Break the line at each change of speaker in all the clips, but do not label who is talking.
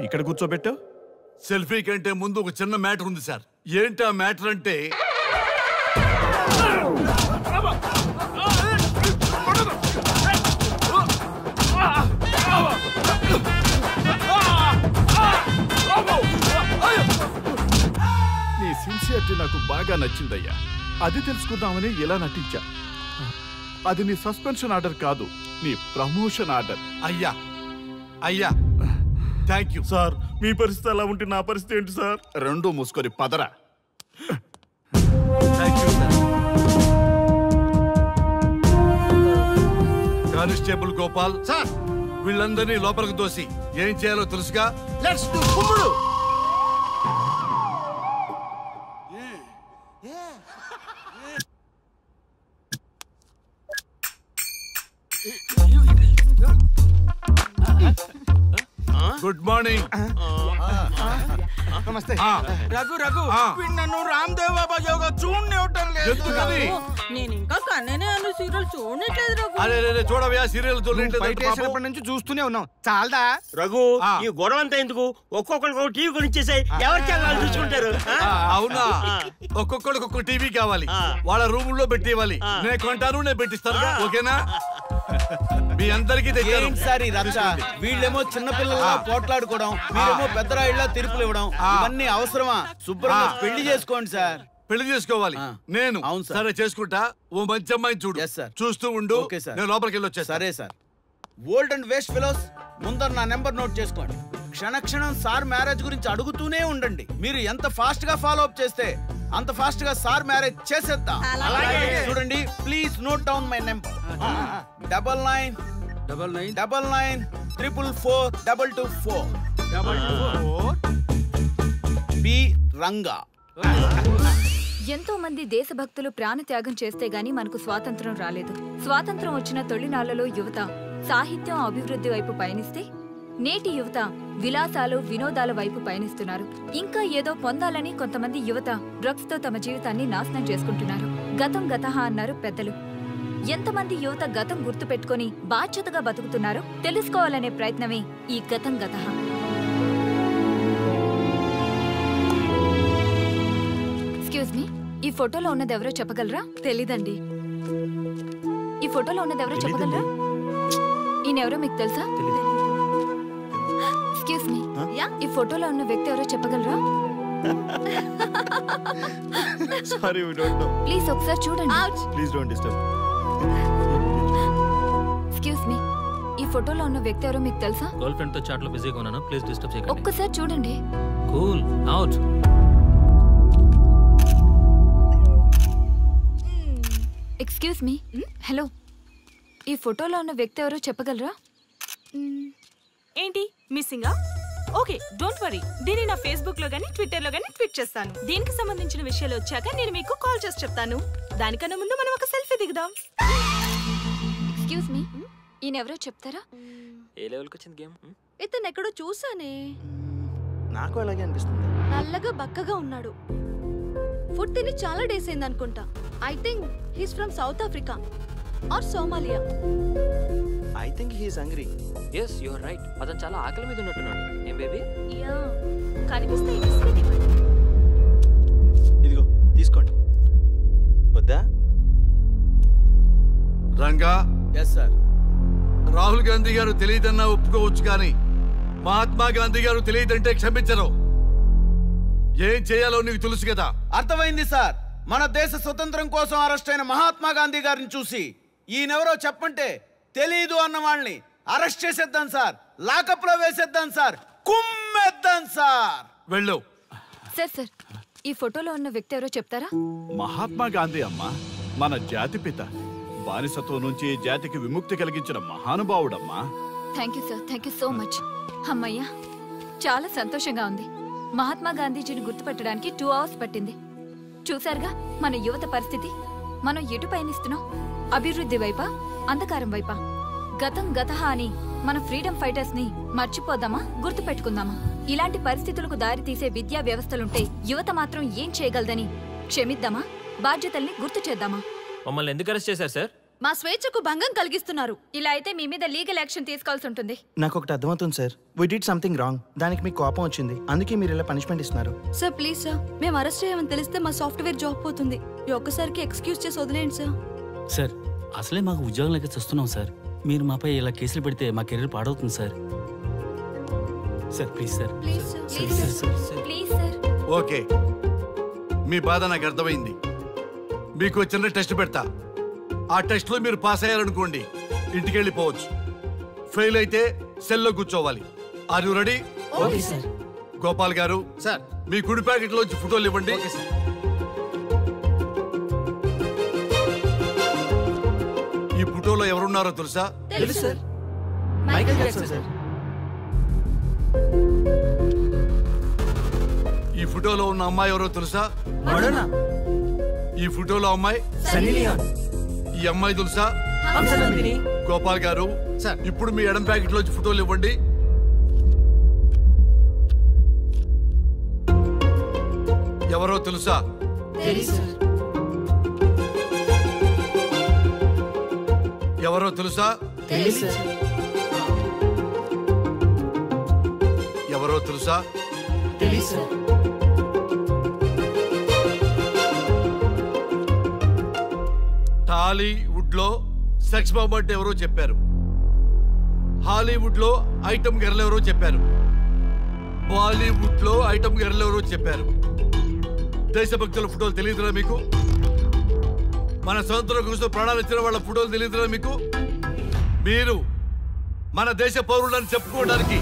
ఇక్కడ కూర్చోబెట్టావు?
సెల్ఫీ కంటే ముందు ఒక చిన్న మ్యాటర్ ఉంది సార్. ఏంటి ఆ మ్యాటర్ అంటే
నీ సిన్సియారిటీ నాకు బాగా నచ్చిందయ్యా. అది తెలుసుకుందామని ఇలా నటించా. అది నీ సస్పెన్షన్ ఆర్డర్ కాదు, నీ ప్రమోషన్ ఆర్డర్.
అయ్యా అయ్యా థ్యాంక్ యూ
సార్. మీ పరిస్థితి అలా ఉంటే నా పరిస్థితి ఏంటి సార్? రెండు మూసుకొని పదరా.
Thank you sir. Constable Gopal
sir,
వీళ్ళందరినీ లోపలికి దోసి ఏం చేయాలో తెలుసుగా.
లెట్స్ డు కుమ్ముడు.
Good morning.
నమస్తే.
రఘు రఘు నన్ను రామ్దేవ్ బాబా యోగా చూడనివ్వటం లేదు.
ఎందుకని?
నేను ఇంకా కన్ననే అను సీరియల్ చూడట్లేదు రఘు.
అరే చూడవయ్యా, సీరియల్
చూడలేనప్పటి నుంచి చూస్తూనే ఉన్నాం. చాలదా
రఘు, ఈ గొడవ అంతా ఎందుకు? ఒక్కొక్కరికి ఒక టీవీ కొనిచ్చేసాయి, ఎవరి ఛానల్ చూసుకుంటారు.
అవునా? ఒక్కొక్కడికి ఒక్కొక్క టీవీ కావాలి, వాళ్ళ రూముల్లో పెట్టి ఇవ్వాలి. నేను కొంటాను, నేను పెట్టిస్తాను. ఓకేనా? మీ అందరికీ
సార్ ఈ రచ్చ. వీళ్ళేమో చిన్న పిల్లల్లా పోట్లాడుకోవడం, మీరేమో పెద్దరాయిళ్ళ తీర్పులు ఇవ్వడం, ఇవన్నీ అవసరమా? శుభ్రంగా పెళ్లి చేసుకోండి సార్.
పెళ్లి చేసుకోవాలి నేను.
అవును సార్.
సరే చేసుకుంటా. ఓ మంచి అమ్మాయిని చూడు. చూస్తూ ఉండు. నేను లోపలికి వెళ్ళి వచ్చేస్తా.
సరే sir. Old and waste fellows, ముందర నా నెంబర్ నోట్ చేసుకోండి. క్షణక్షణం సార్ మ్యారేజ్ గురించి అడుగుతూనే ఉండండి. మీరు ఎంత ఫాస్ట్ గా ఫాలో అప్ చేస్తే అంత ఫాస్ట్ గా సార్ మ్యారేజ్ చేసేద్దాం. చూడండి, please note down my number. 9999442224. B Ranga.
ఎంతో మంది దేశభక్తులు ప్రాణత్యాగం చేస్తే గాని మనకు స్వాతంత్రం రాలేదు. స్వాతంత్రం వచ్చిన తొలినాళ్లలో యువత సాహిత్యం అభివృద్ధి వైపు పయనిస్తే నేటి యువత విలాసాలు వినోదాల వైపు పయనిస్తున్నారు. ఇంకా ఏదో పొందాలని కొంతమంది యువత డ్రగ్స్ తో తమ జీవితాన్ని నాశనం చేసుకుంటున్నారు. గతం గతహ అన్నారు పెద్దలు. ఎంతమంది యువత గతం గుర్తు పెట్టుకుని బాధ్యతగా బతుకుతున్నారో తెలుసుకోవాలనే ప్రయత్నమే ఈ గతం గతహ. ఎక్స్క్యూజ్ మీ, ఈ ఫోటోలో ఉన్నది ఎవరో చెప్పగలరా? తెలీదండి. ఈ ఫోటోలో ఉన్నది ఎవరో చెప్పగలరా? ఈయనెవరో మీకు తెలుసా? ఎక్స్క్యూజ్ మీ, ఈ ఫోటోలో ఉన్న వ్యక్తి ఎవరో చెప్పగలరా?
Sorry, we don't know.
Please ఒకసారి చూడండి.
Please don't disturb.
Excuse me, ఈ ఫోటోలో ఉన్న వ్యక్తి ఎవరో మీకు తెలుసా?
గర్ల్ ఫ్రెండ్ తో చాట్ లో బిజీగా ఉన్నాను, ప్లీజ్ డిస్టర్బ్ చేయకండి.
ఒక్కసారి చూడండి.
Cool out.
Excuse me, hello, ఈ ఫోటోలో ఉన్న వ్యక్తి ఎవరో చెప్పగలరా?
ఏంటి మిస్సింగా? Okay, don't worry. దీన్ని నా ఫేస్బుక్ లో గానీ ట్విట్టర్ లో గానీ ట్వీట్ చేస్తాను. దీనికి సంబంధించిన విషయాలు వచ్చాక నేను మీకు కాల్ చేసి చెప్తాను. దానికన్నా ముందు మనం ఒక సెల్ఫీ దిగుదాం.
ఎక్స్క్యూజ్ మీ, ఈయన ఎవరో చెప్తారా?
ఏ లెవెల్కి వచ్చింది గేమ్?
ఇతను ఎక్కడో చూసానే.
నాకు అలాగే అనిపిస్తుంది.
నల్లగా బక్కగా ఉన్నాడు. ఫుడ్ తిని చాలా డేస్ అయింది అనుకుంటా. I think he's from south Africa or Somalia.
I think he is hungry.
yes you are right. అతను చాలా ఆకలి మీద ఉన్నట్టున్నాడు. ఏం బేబీ?
యా, కనిపిస్తే బిస్కెట్ ఇవ్వండి.
ఇదిగో తీసుకోండి. వద్దా?
రంగా.
Yes sir.
రాహుల్ గాంధీ గారు తెలియదన్నా ఒప్పుకోవచ్చు, కానీ మహాత్మా గాంధీ గారు తెలియదంటే క్షమించరు. ఏం చేయాలో నీకు తెలుసు కదా.
అర్థమైంది సార్. మన దేశ స్వతంత్రం కోసం అరెస్ట్ అయిన మహాత్మా గాంధీ గారిని చూసి ఈయనెవరో చెప్పంటే తెలీదు అన్న వాళ్ళని అరెస్ట్ చేసేద్దాం సార్. లాకప్ లో వేసేద్దాం సార్. కుమ్మేద్దాం సార్.
వెళ్ళు.
సార్, ఈ ఫోటోలో ఉన్న వ్యక్తి ఎవరో చెప్తారా?
మహాత్మా గాంధీ అమ్మ, మన జాతిపిత. బానిసత్వం నుంచి జాతికి విముక్తి కలిగించిన మహానుభావుడమ్మా.
Thank you sir, thank you so much. అమ్మయ్యా, చాలా సంతోషంగా ఉంది. మహాత్మా గాంధీజీని గుర్తుపట్టడానికి 2 hours పట్టింది. చూసారుగా మన యువత పరిస్థితి. మనం ఎటు పయనిస్తున్నాం? అభివృద్ధి వైపా, అంధకారం వైపా? గతం గతహ అని మన ఫ్రీడమ్ ఫైటర్స్ ని మర్చిపోదామా, గుర్తు పెట్టుకుందామా? ఇలాంటి పరిస్థితులకు దారి తీసే విద్యా వ్యవస్థలుంటే యువత మాత్రం ఏం చేయగలదని క్షమిద్దామా, బాధ్యతల్ని గుర్తు చేద్దామా?
మమ్మల్ని ఎందుకు అరెస్ట్ చేశారు సార్?
మా స్వేచ్ఛకు భంగం కలిగిస్తున్నారు.
ఇలా అయితే మీ మీద లీగల్ యాక్షన్ తీసుకోవాల్సి ఉంటుంది.
నాకు ఒకటి అర్థమవుతుంది sir. We did something wrong. దానికి మీకు కోపం వచ్చింది, అందుకే మీరు ఇలా పనిష్మెంట్ ఇస్తున్నారు.
సార్ ప్లీజ్ సార్, మేము అరెస్ట్ చేయమని తెలిస్తే మా సాఫ్ట్వేర్ జాబ్ పోతుంది. ఈ ఒక్కసారికి ఎక్స్క్యూజ్ చేసి వదిలేండి సార్.
సార్ అసలే మాకు ఉద్యోగం లేక చూస్తున్నాం సార్. మీరు మాపై ఇలా కేసులు పెడితే మా కెరీర్ పాడవుతుంది sir. Sir please sir.
Please sir.
Okay, మీ బాధ నాకు అర్థమైంది. మీకు చిన్న టెస్ట్ పెడతా. ఆ టెస్ట్ లో మీరు పాస్ అయ్యారనుకోండి, ఇంటికి వెళ్ళిపోవచ్చు. ఫెయిల్ అయితే సెల్లో కూర్చోవాలి. Are you ready?
Okay sir.
Gopal గారు
సార్,
మీ కుడి ప్యాకెట్ లోంచి ఫోటోలు ఇవ్వండి. ఈ ఫోటోలో ఎవరున్నారో తెలుసా?
తెలుసు సార్, మైకేల్ జాక్సన్ సార్.
ఈ ఫోటోలో ఉన్న అమ్మాయి ఎవరో తెలుసా?
మడోనా.
ఈ ఫోటోలో అమ్మాయి
సన్నీ లియోన్.
ఈ అమ్మాయి తెలుసా?
హంసనందిని.
గోపాల్ గారు
సార్.
ఇప్పుడు మీ ఎడం ప్యాకెట్ లోంచి ఫోటోలు ఇవ్వండి. ఎవరో తెలుసా? ఎవరో తెలుసా? ఎవరో తెలుసా? టాలీవుడ్ లో సెక్స్ బాంబ్ అంటే ఎవరో చెప్పారు. హాలీవుడ్ లో ఐటమ్ గర్ల్ ఎవరో చెప్పారు. బాలీవుడ్ లో ఐటమ్ గర్ల్ ఎవరో చెప్పారు. దేశభక్తుల ఫోటోలు తెలియదురా మీకు? మన స్వతంత్రం కోసం ప్రాణాలు ఇచ్చిన వాళ్ళ ఫోటోలు తెలియదురా మీకు? మీరు మన దేశ పౌరులని చెప్పుకోవడానికి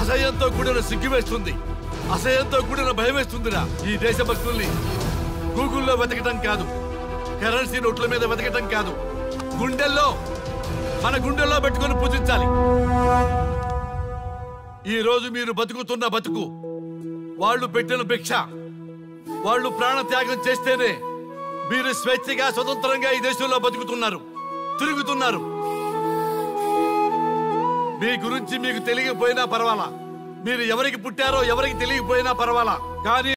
అసహ్యంతో కూడిన సిగ్గు వేస్తుంది, అసహ్యంతో కూడిన భయం వేస్తుందిరా. ఈ దేశభక్తుల్ని గూగుల్లో వెతకటం కాదు, కరెన్సీ నోట్ల మీద వెతకటం కాదు, గుండెల్లో మన గుండెల్లో పెట్టుకొని పూజించాలి. ఈ రోజు మీరు బతుకుతున్న బతుకు వాళ్ళు పెట్టిన భిక్ష. వాళ్ళు ప్రాణ త్యాగం చేస్తేనే మీరు స్వేచ్ఛగా స్వతంత్రంగా ఈ దేశంలో బతుకుతున్నారు, తిరుగుతున్నారు. మీ గురించి మీకు తెలియకపోయినా పర్వాలా, మీరు ఎవరికి పుట్టారో ఎవరికి తెలియకపోయినా పర్వాలా, కానీ